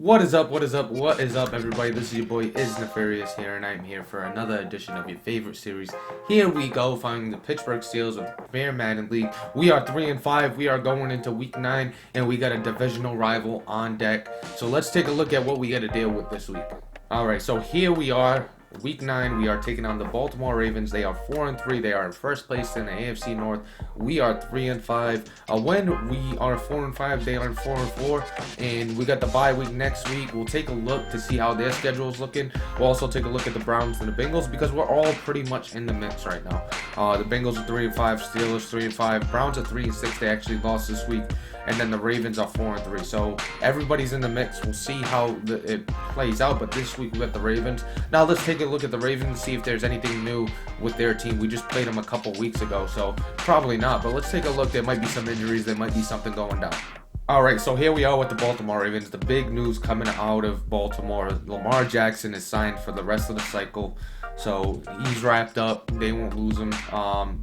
What is up, everybody? This is your boy, Is Nefarious here, and I'm here for another edition of your favorite series. Here we go, finding the Pittsburgh Steelers with Bear Madden League. We are 3-5, we are going into week 9, and we got a divisional rival on deck. So let's take a look at what we got to deal with this week. Alright, so here we are. Week 9, we are taking on the Baltimore Ravens. They are 4-3. They are in first place in the AFC North. We are 3-5. When we are 4-5, they are 4-4. And we got the bye week next week. We'll take a look to see how their schedule is looking. We'll also take a look at the Browns and the Bengals because we're all pretty much in the mix right now. The Bengals are 3-5, Steelers 3-5, Browns are 3-6. They actually lost this week. And then the Ravens are 4-3. So everybody's in the mix. We'll see how it plays out. But this week we got the Ravens. Now let's take a look at the Ravens and see if there's anything new with their team. We just played them a couple weeks ago, so probably not. But let's take a look. There might be some injuries. There might be something going down. Alright, so here we are with the Baltimore Ravens. The big news coming out of Baltimore. Lamar Jackson is signed for the rest of the cycle. So he's wrapped up. They won't lose him.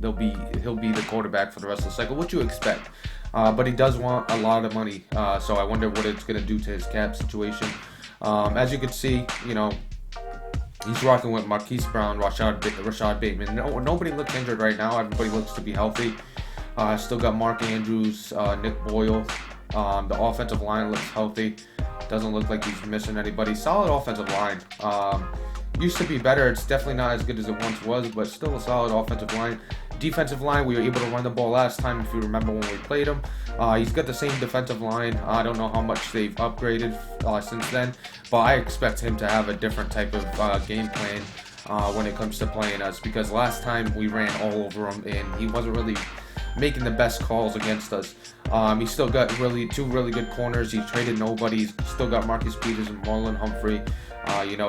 He'll be the quarterback for the rest of the cycle, which you expect. But he does want a lot of money. So I wonder what it's going to do to his cap situation. As you can see, you know, he's rocking with Marquise Brown, Rashad Bateman. Nobody looks injured right now. Everybody looks to be healthy. Still got Mark Andrews, Nick Boyle. The offensive line looks healthy. Doesn't look like he's missing anybody. Solid offensive line. Used to be better. It's definitely not as good as it once was, but still a solid offensive line. Defensive line, we were able to run the ball last time, if you remember when we played him. He's got the same defensive line. I don't know how much they've upgraded since then, but I expect him to have a different type of game plan when it comes to playing us, because last time we ran all over him and he wasn't really making the best calls against us. He's still got two really good corners. He's traded nobody. He's still got Marcus Peters and Marlon Humphrey,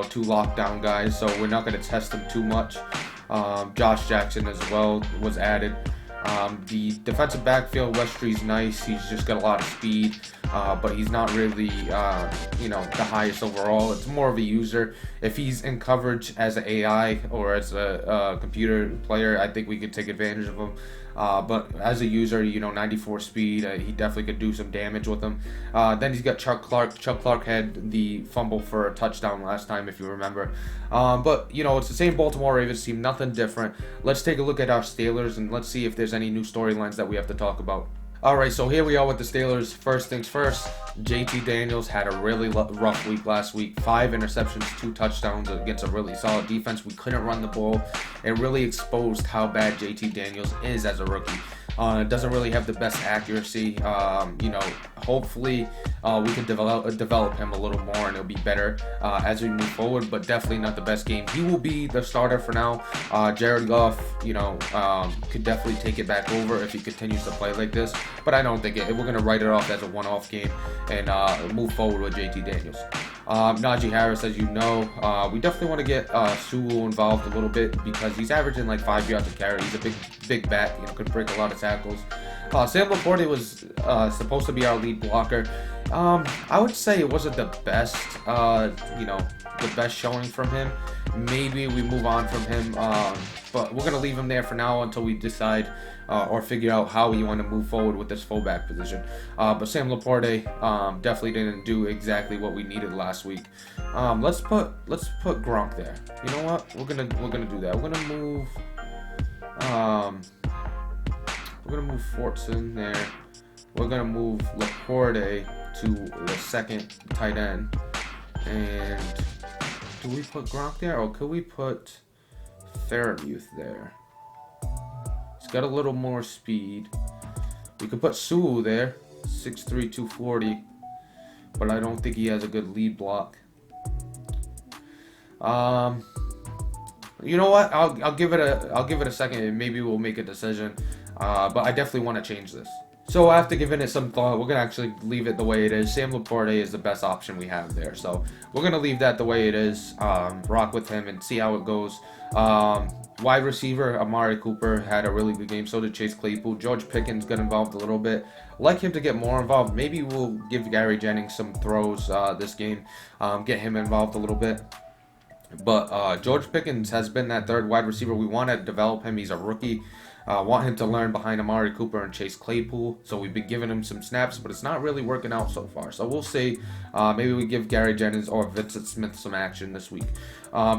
two lockdown guys, so we're not going to test him too much. Josh Jackson as well was added. The defensive backfield, Westry's nice. He's just got a lot of speed, but he's not really, the highest overall. It's more of a user. If he's in coverage as an AI or as a computer player, I think we could take advantage of him. But as a user, 94 speed, he definitely could do some damage with him. Then he's got Chuck Clark. Chuck Clark had the fumble for a touchdown last time, if you remember. But, it's the same Baltimore Ravens team, nothing different. Let's take a look at our Steelers and let's see if there's any new storylines that we have to talk about. Alright, so here we are with the Steelers. First things first, JT Daniels had a really rough week last week. 5 interceptions, 2 touchdowns against a really solid defense. We couldn't run the ball. It really exposed how bad JT Daniels is as a rookie. Doesn't really have the best accuracy. Hopefully we can develop him a little more and it'll be better as we move forward, but definitely not the best game. He will be the starter for now. Jared Goff, could definitely take it back over if he continues to play like this, but I don't think we're going to write it off as a one-off game and move forward with JT Daniels. Najee Harris, as you know, we definitely want to get Sewell involved a little bit because he's averaging like 5 yards a carry. He's a big back, could break a lot of tackles. Sam Laporte was supposed to be our lead blocker. I would say it wasn't the best, the best showing from him. Maybe we move on from him, but we're going to leave him there for now until we decide or figure out how we want to move forward with this fullback position. But Sam Laporte definitely didn't do exactly what we needed last week. Let's put Gronk there. You know what? We're gonna do that. We're gonna move Fortson there. We're gonna move Laporte to the second tight end. And do we put Gronk there, or could we put Fairmuth there? He's got a little more speed. We could put Sewell there, 6'3", 240, but I don't think he has a good lead block. You know what? I'll give it a second, and maybe we'll make a decision. But I definitely want to change this. So after giving it some thought, we're going to actually leave it the way it is. Sam Laporte is the best option we have there. So we're going to leave that the way it is, rock with him and see how it goes. Wide receiver, Amari Cooper had a really good game. So did Chase Claypool. George Pickens got involved a little bit. Like him to get more involved. Maybe we'll give Gary Jennings some throws this game. Get him involved a little bit. But George Pickens has been that third wide receiver. We want to develop him. He's a rookie. Want him to learn behind Amari Cooper and Chase Claypool. So we've been giving him some snaps, but it's not really working out so far. So we'll see. Maybe we give Gary Jennings or Vincent Smith some action this week.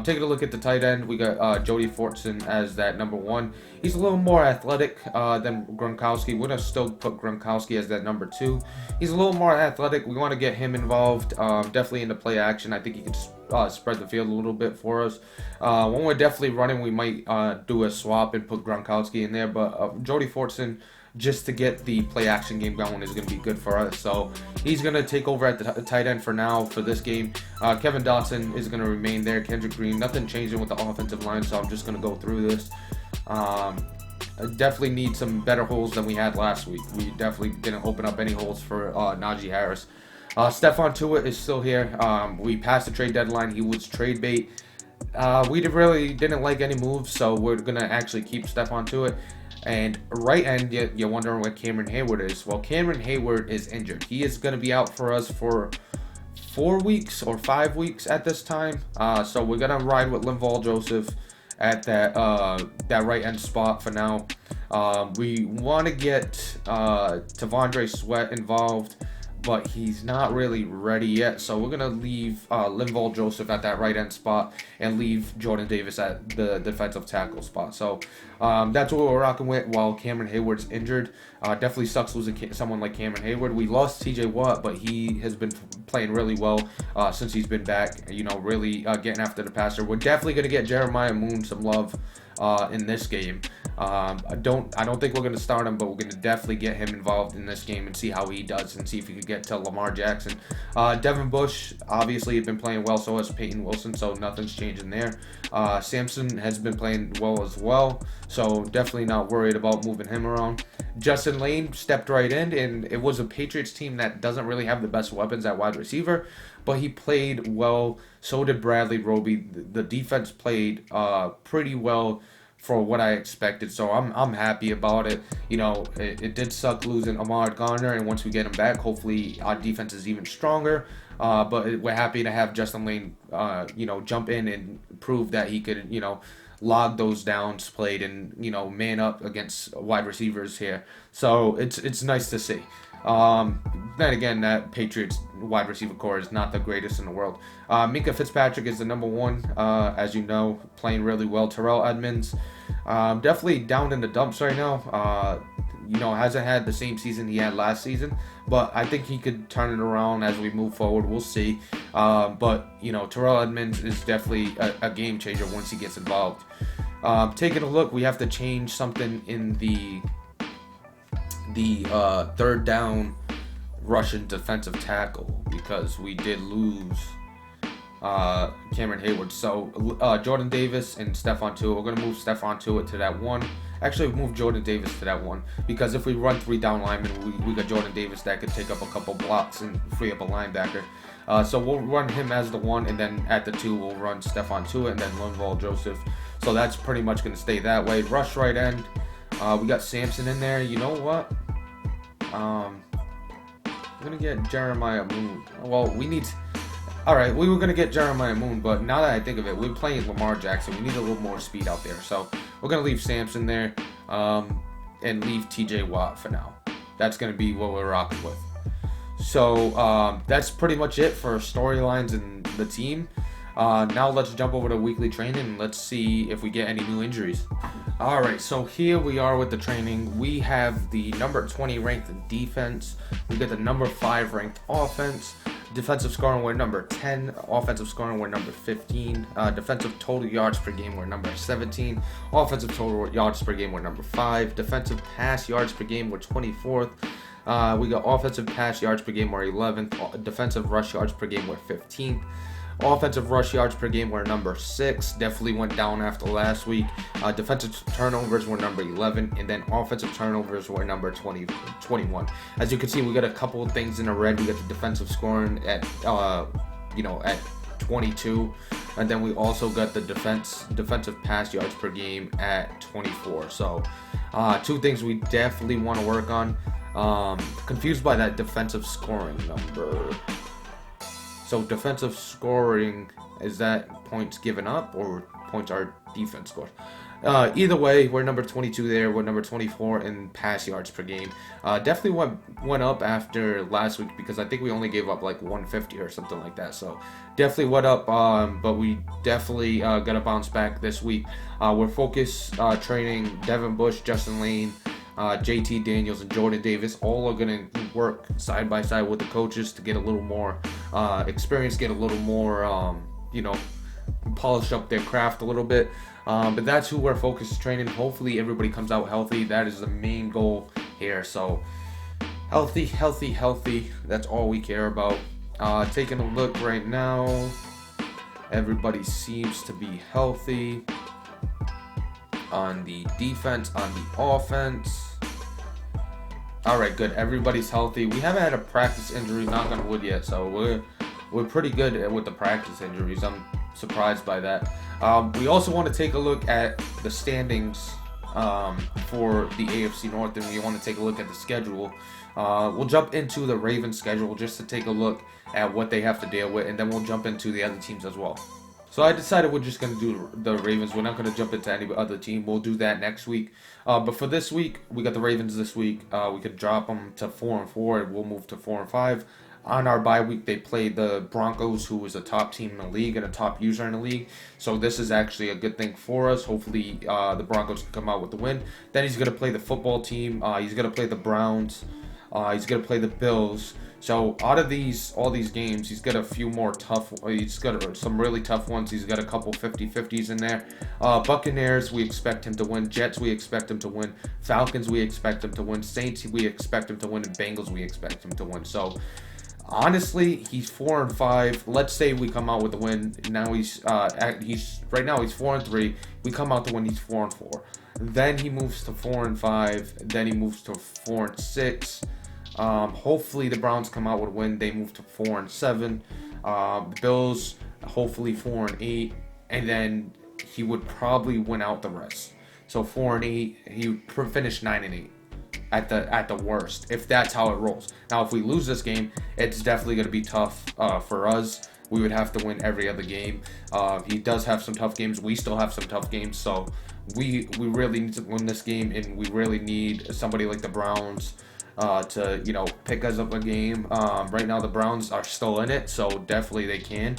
Taking a look at the tight end, we got Jody Fortson as that number 1. He's a little more athletic than Gronkowski. We're going to still put Gronkowski as that number 2. He's a little more athletic. We want to get him involved, definitely in the play action. I think he can spread the field a little bit for us. When we're definitely running, we might do a swap and put Gronkowski in there. But Jody Fortson, just to get the play action game going, is going to be good for us. So he's going to take over at the tight end for now for this game. Kevin Dotson is going to remain there. Kendrick Green, nothing changing with the offensive line, so I'm just going to go through this. I definitely need some better holes than we had last week. We definitely didn't open up any holes for Najee Harris. Stephon Tuitt is still here. We passed the trade deadline. He was trade bait. We really didn't like any moves, so we're going to actually keep Stephon Tuitt. And right end, you're wondering where Cameron Hayward is. Well, Cameron Hayward is injured. He is going to be out for us for 4 weeks or 5 weeks at this time. So we're going to ride with Linval Joseph at that right end spot for now. We want to get Tavondre Sweat involved, but he's not really ready yet. So we're going to leave Linval Joseph at that right end spot and leave Jordan Davis at the defensive tackle spot. So that's what we're rocking with while Cameron Hayward's injured. Definitely sucks losing someone like Cameron Hayward. We lost TJ Watt, but he has been playing really well since he's been back, really getting after the passer. We're definitely going to get Jeremiah Moon some love in this game. I don't think we're going to start him, but we're going to definitely get him involved in this game and see how he does and see if he could get to Lamar Jackson. Devin Bush obviously has been playing well, so has Peyton Wilson, so nothing's changing there. Samson has been playing well as well, so definitely not worried about moving him around. Justin Lane stepped right in, and it was a Patriots team that doesn't really have the best weapons at wide receiver, but he played well. So did Bradley Roby. The defense played pretty well for what I expected, so I'm happy about it. It did suck losing Ahmad Garner, and once we get him back, hopefully our defense is even stronger. But we're happy to have Justin Lane, jump in and prove that he could, log those downs played and man up against wide receivers here. So it's nice to see. Then again, that Patriots wide receiver core is not the greatest in the world. Minka Fitzpatrick is the number 1, as you know, playing really well. Terrell Edmonds, definitely down in the dumps right now. Hasn't had the same season he had last season, but I think he could turn it around as we move forward. We'll see. But Terrell Edmonds is definitely a game changer once he gets involved. Taking a look, we have to change something in the third down Russian defensive tackle because we did lose Cameron Hayward. So Jordan Davis and Stephon Tuitt, we're going to move Stephon Tuitt to that 1. Actually, move Jordan Davis to that 1 because if we run 3 down linemen, we got Jordan Davis that could take up a couple blocks and free up a linebacker. So we'll run him as the 1, and then at the 2 we'll run Stephon Tuitt and then Linval Joseph. So that's pretty much going to stay that way. Rush right end. We got Samson in there. You know what? I'm going to get Jeremiah Moon. Well, we need... Alright, we were going to get Jeremiah Moon, but now that I think of it, we're playing Lamar Jackson. We need a little more speed out there. So we're going to leave Samson there and leave TJ Watt for now. That's going to be what we're rocking with. So that's pretty much it for storylines and the team. Now let's jump over to weekly training and let's see if we get any new injuries. Alright, so here we are with the training. We have the number 20 ranked defense. We get the number 5 ranked offense. Defensive scoring, we're number 10. Offensive scoring, we're number 15. Defensive total yards per game, we're number 17. Offensive total yards per game, we're number 5. Defensive pass yards per game, we're 24th. We got offensive pass yards per game, we're 11th. Defensive rush yards per game, we're 15th. Offensive rush yards per game were number 6. Definitely went down after last week. Defensive turnovers were number 11. And then offensive turnovers were number 21. As you can see, we got a couple of things in the red. We got the defensive scoring at, at 22. And then we also got the defensive pass yards per game at 24. So 2 things we definitely want to work on. Confused by that defensive scoring number. So defensive scoring, is that points given up or points our defense scored? Either way, we're number 22 there. We're number 24 in pass yards per game. Definitely went up after last week because I think we only gave up like 150 or something like that. So definitely went up, but we definitely got to bounce back this week. We're focused training Devin Bush, Justin Lane, JT Daniels, and Jordan Davis. All are going to work side by side with the coaches to get a little more experience, get a little more, polish up their craft a little bit. But that's who we're focused training. Hopefully everybody comes out healthy. That is the main goal here. So healthy. That's all we care about. Taking a look right now, everybody seems to be healthy on the defense, on the offense. All right, good. Everybody's healthy. We haven't had a practice injury, knock on wood, yet, so we're pretty good with the practice injuries. I'm surprised by that. We also want to take a look at the standings for the AFC North, and we want to take a look at the schedule. We'll jump into the Ravens schedule just to take a look at what they have to deal with, and then we'll jump into the other teams as well. So I decided we're just going to do the Ravens. We're not going to jump into any other team. We'll do that next week. But for this week, we got the Ravens this week. We could drop them to 4-4, and we'll move to 4-5. On our bye week, they played the Broncos, who was a top team in the league and a top user in the league. So this is actually a good thing for us. Hopefully, the Broncos can come out with the win. Then he's going to play the football team. He's going to play the Browns. He's going to play the Bills. So out of all these games, he's got a few more tough. He's got some really tough ones. He's got a couple 50-50s in there. Buccaneers, we expect him to win. Jets, we expect him to win. Falcons, we expect him to win. Saints, we expect him to win. And Bengals, we expect him to win. So honestly, he's 4-5. Let's say we come out with the win. Now he's right now he's 4-3. We come out the win. He's 4-4. Then he moves to 4-5. Then he moves to 4-6. Hopefully the Browns come out with a win. They move to 4-7. The Bills hopefully 4-8, and then he would probably win out the rest. So 4-8, he would finish 9-8 at the worst, if that's how it rolls. Now, if we lose this game, it's definitely going to be tough for us. We would have to win every other game. He does have some tough games. We still have some tough games. So we really need to win this game, and we really need somebody like the Browns to pick us up a game. Right now the Browns are still in it, so definitely they can.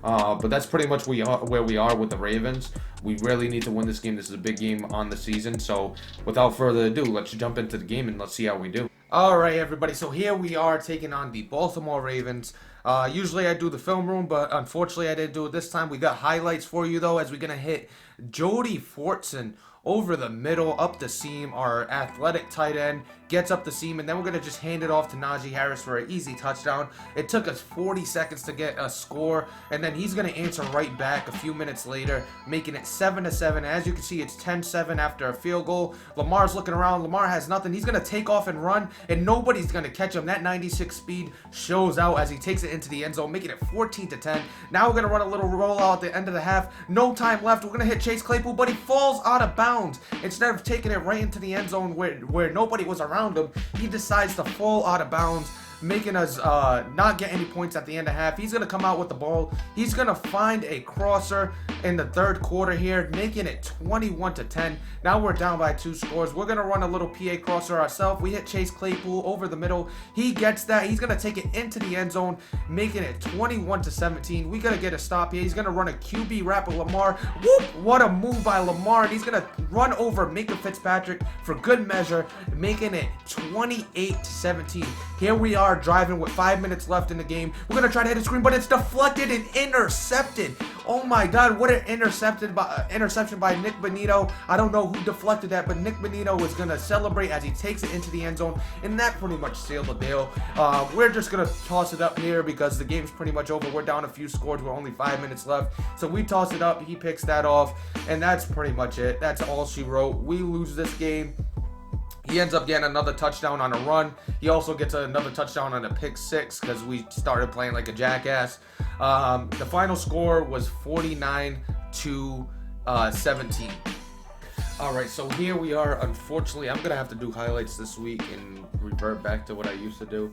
But that's pretty much where we are with the Ravens. We really need to win this game. This is a big game on the season. So without further ado, let's jump into the game and let's see how we do. All right, everybody. So here we are taking on the Baltimore Ravens. Usually I do the film room, but unfortunately I didn't do it this time. We got highlights for you though, as we're gonna hit Jody Fortson over the middle, up the seam. Our athletic tight end gets up the seam, and then we're going to just hand it off to Najee Harris for an easy touchdown. It took us 40 seconds to get a score, and then he's going to answer right back a few minutes later, making it 7-7. As you can see, it's 10-7 after a field goal. Lamar's looking around. Lamar has nothing. He's going to take off and run, and nobody's going to catch him. That 96 speed shows out as he takes it into the end zone, making it 14-10. Now we're going to run a little rollout at the end of the half. No time left. We're going to hit Chase Claypool, but he falls out of bounds. Instead of taking it right into the end zone where nobody was around him, he decides to fall out of bounds, making us not get any points at the end of half. He's going to come out with the ball. He's going to find a crosser in the third quarter here, making it 21-10. Now we're down by 2 scores. We're going to run a little PA crosser ourselves. We hit Chase Claypool over the middle. He gets that. He's going to take it into the end zone, making it 21-17. We got to get a stop here. He's going to run a QB wrap with Lamar. Whoop! What a move by Lamar. And he's going to run over Minka Fitzpatrick for good measure, making it 28-17. Here we are driving with 5 minutes left in the game. We're going to try to hit a screen, but it's deflected and intercepted. Oh my God, what an interception by Nick Bonito. I don't know who deflected that, but Nick Bonito is going to celebrate as he takes it into the end zone, and that pretty much sealed the deal. We're just going to toss it up here because the game's pretty much over. We're down a few scores with only 5 minutes left. So we toss it up, he picks that off, and that's pretty much it. That's all she wrote. We lose this game. He ends up getting another touchdown on a run. He also gets another touchdown on a pick 6 because we started playing like a jackass. The final score was 49-17. All right, so here we are. Unfortunately, I'm going to have to do highlights this week and revert back to what I used to do.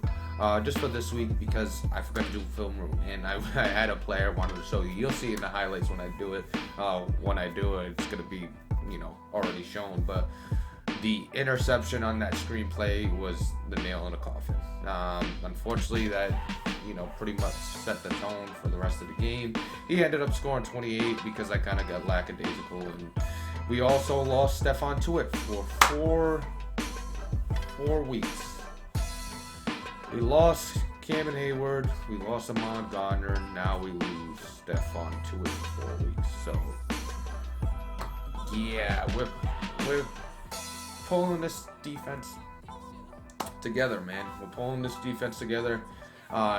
Just for this week because I forgot to do film room and I had a player I wanted to show you. You'll see in the highlights when I do it. When I do it, it's going to be already shown. But the interception on that screenplay was the nail in the coffin. Unfortunately, that pretty much set the tone for the rest of the game. He ended up scoring 28 because I kind of got lackadaisical, and we also lost Stephon Tuitt for four weeks. We lost Cam and Hayward, we lost Lamar Gardner, now we lose Stephon Tuitt for 4 weeks. So yeah, we're pulling this defense together, man. We're pulling this defense together.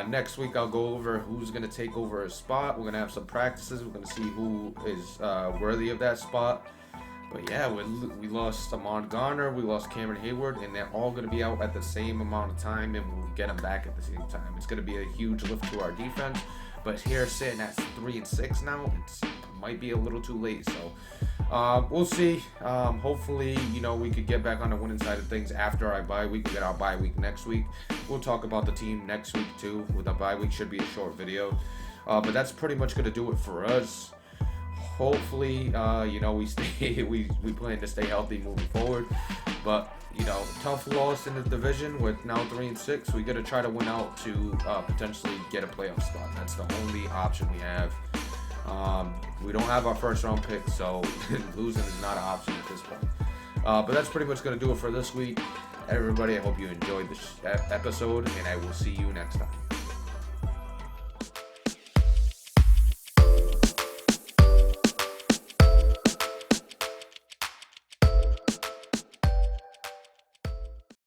Next week I'll go over who's going to take over a spot. We're going to have some practices. We're going to see who is worthy of that spot. But yeah, we lost Amon Garner, we lost Cameron Hayward, and they're all going to be out at the same amount of time, and we'll get them back at the same time. It's going to be a huge lift to our defense. But here, sitting at 3-6 now, it might be a little too late. So we'll see. Hopefully, we could get back on the winning side of things after our bye week. We get our bye week next week. We'll talk about the team next week too. With our bye week, should be a short video. But that's pretty much going to do it for us. Hopefully, we plan to stay healthy moving forward. But tough loss in the division. With now 3-6, we got to try to win out to potentially get a playoff spot. That's the only option we have. We don't have our first round pick, so losing is not an option at this point. But that's pretty much going to do it for this week. Everybody, I hope you enjoyed this episode, and I will see you next time.